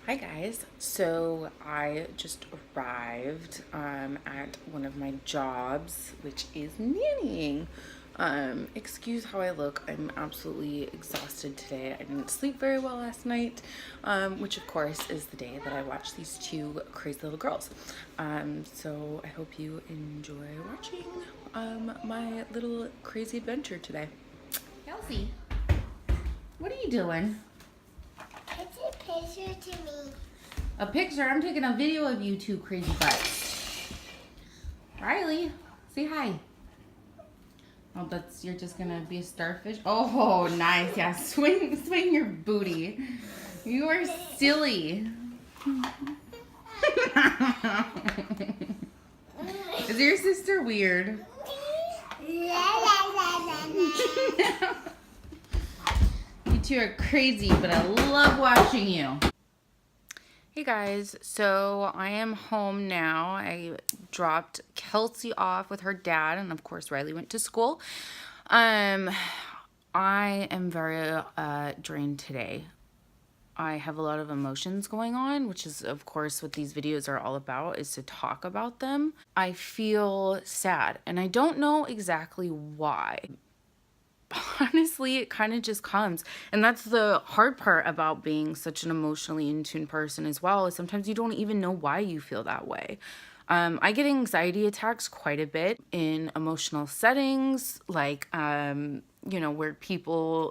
Hi guys, so I just arrived at one of my jobs, which is nannying. Excuse how I look. I'm absolutely exhausted today. I didn't sleep very well last night, which of course is the day that I watched these two crazy little girls. So I hope you enjoy watching my little crazy adventure today. Kelsey, what are you doing? It's a picture to me. A picture? I'm taking a video of you two crazy butts. Riley, say hi. Oh, you're just gonna be a starfish? Oh, nice. Yeah, swing your booty. You are silly. Is your sister weird? You two are crazy, but I love watching you. Hey guys, so I am home now. I dropped Kelsey off with her dad, and of course Riley went to school. I am very drained today. I have a lot of emotions going on, which is of course what these videos are all about, is to talk about them. I feel sad, and I don't know exactly why. Honestly, it kind of just comes. And that's the hard part about being such an emotionally in tune person as well, is sometimes you don't even know why you feel that way. I get anxiety attacks quite a bit in emotional settings, like, where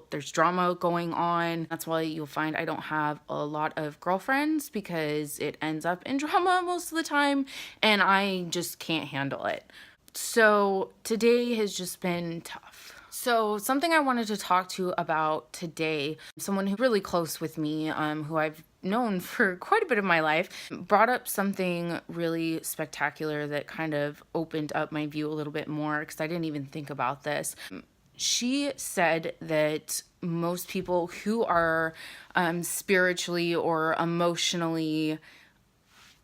there's drama going on. That's why you'll find I don't have a lot of girlfriends, because it ends up in drama most of the time, and I just can't handle it. So today has just been tough. So something I wanted to talk to about today, someone who's really close with me, who I've known for quite a bit of my life, brought up something really spectacular that kind of opened up my view a little bit more, because I didn't even think about this. She said that most people who are spiritually or emotionally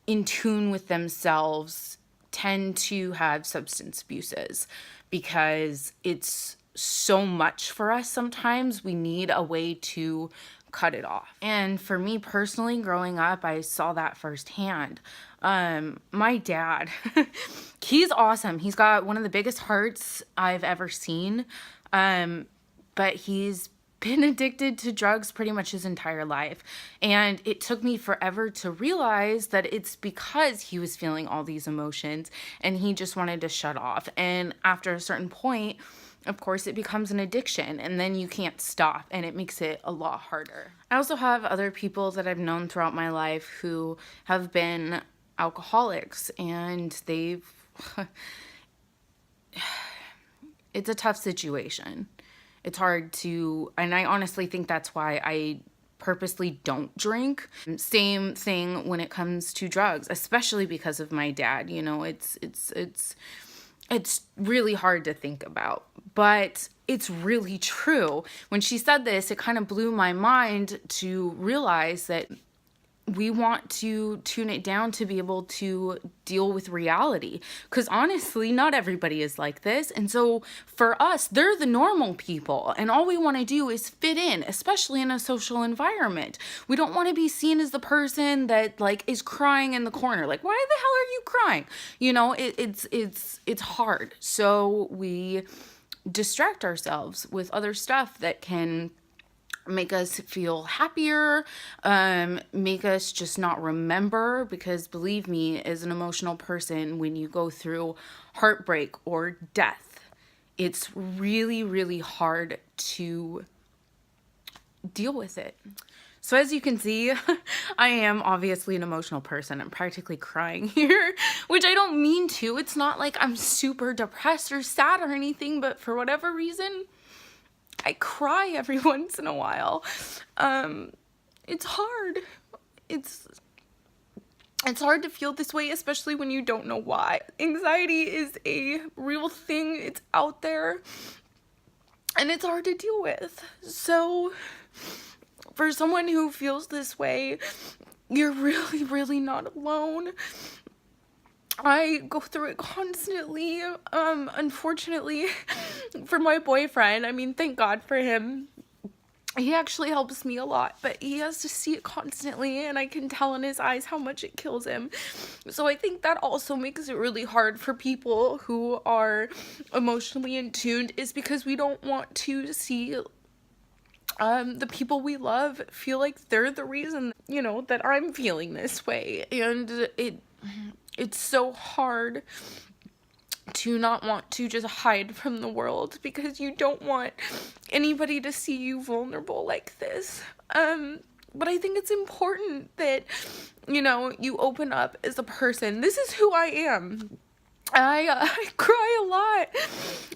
in tune with themselves tend to have substance abuses, because it's so much for us. Sometimes we need a way to cut it off. And for me personally, growing up, I saw that firsthand. My dad, he's awesome. He's got one of the biggest hearts I've ever seen. But he's been addicted to drugs pretty much his entire life. And it took me forever to realize that it's because he was feeling all these emotions and he just wanted to shut off. And after a certain point, of course, it becomes an addiction, and then you can't stop, and it makes it a lot harder. I also have other people that I've known throughout my life who have been alcoholics, and they've it's a tough situation. It's hard to, and I honestly think that's why I purposely don't drink. Same thing when it comes to drugs, especially because of my dad. You know, it's really hard to think about, but it's really true. When she said this, it kind of blew my mind to realize that we want to tune it down to be able to deal with reality. Because honestly, not everybody is like this. And so for us, they're the normal people. And all we want to do is fit in, especially in a social environment. We don't want to be seen as the person that is crying in the corner. Like, why the hell are you crying? You know, it's hard. So we distract ourselves with other stuff that can make us feel happier, make us just not remember, because believe me, as an emotional person, when you go through heartbreak or death, it's really, really hard to deal with it. So as you can see, I am obviously an emotional person. I'm practically crying here, which I don't mean to. It's not like I'm super depressed or sad or anything, but for whatever reason, I cry every once in a while. It's hard. It's hard to feel this way, especially when you don't know why. Anxiety is a real thing. It's out there. And it's hard to deal with. So, for someone who feels this way, you're really, really not alone. I go through it constantly. Unfortunately, for my boyfriend, I mean, thank God for him. he actually helps me a lot, but he has to see it constantly, and I can tell in his eyes how much it kills him. So I think that also makes it really hard for people who are emotionally in tuned, is because we don't want to see the people we love feel like they're the reason, you know, that I'm feeling this way. And it's so hard to not want to just hide from the world, because you don't want anybody to see you vulnerable like this. But I think it's important that, you know, you open up as a person. This is who I am. I cry a lot.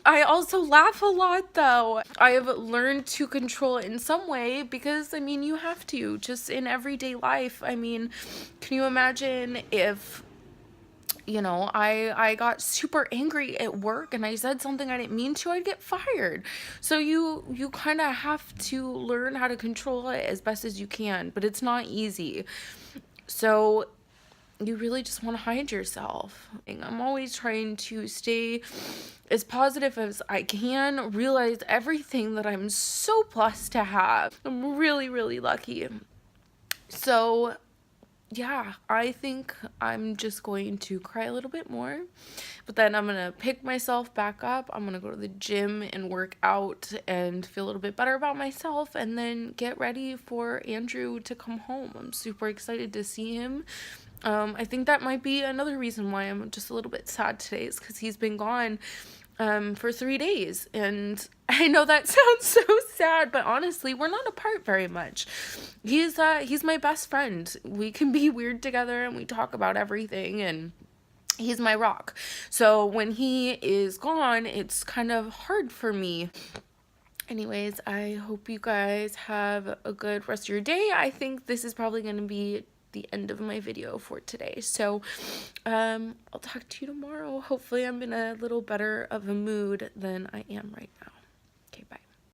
I also laugh a lot, though. I have learned to control it in some way, because, I mean, you have to, just in everyday life. I mean, can you imagine if, you know, I got super angry at work and I said something I didn't mean to, I'd get fired. So you kind of have to learn how to control it as best as you can, but it's not easy. So you really just want to hide yourself. I'm always trying to stay as positive as I can, realize everything that I'm so blessed to have. I'm really, really lucky. So yeah, I think I'm just going to cry a little bit more, but then I'm going to pick myself back up. I'm going to go to the gym and work out and feel a little bit better about myself, and then get ready for Andrew to come home. I'm super excited to see him. I think that might be another reason why I'm just a little bit sad today, is because he's been gone for 3 days. And I know that sounds so sad, but honestly, we're not apart very much. He's my best friend. We can be weird together and we talk about everything, and he's my rock. So when he is gone, it's kind of hard for me. Anyways, I hope you guys have a good rest of your day. I think this is probably going to be the end of my video for today. So I'll talk to you tomorrow. Hopefully I'm in a little better of a mood than I am right now. Okay, bye.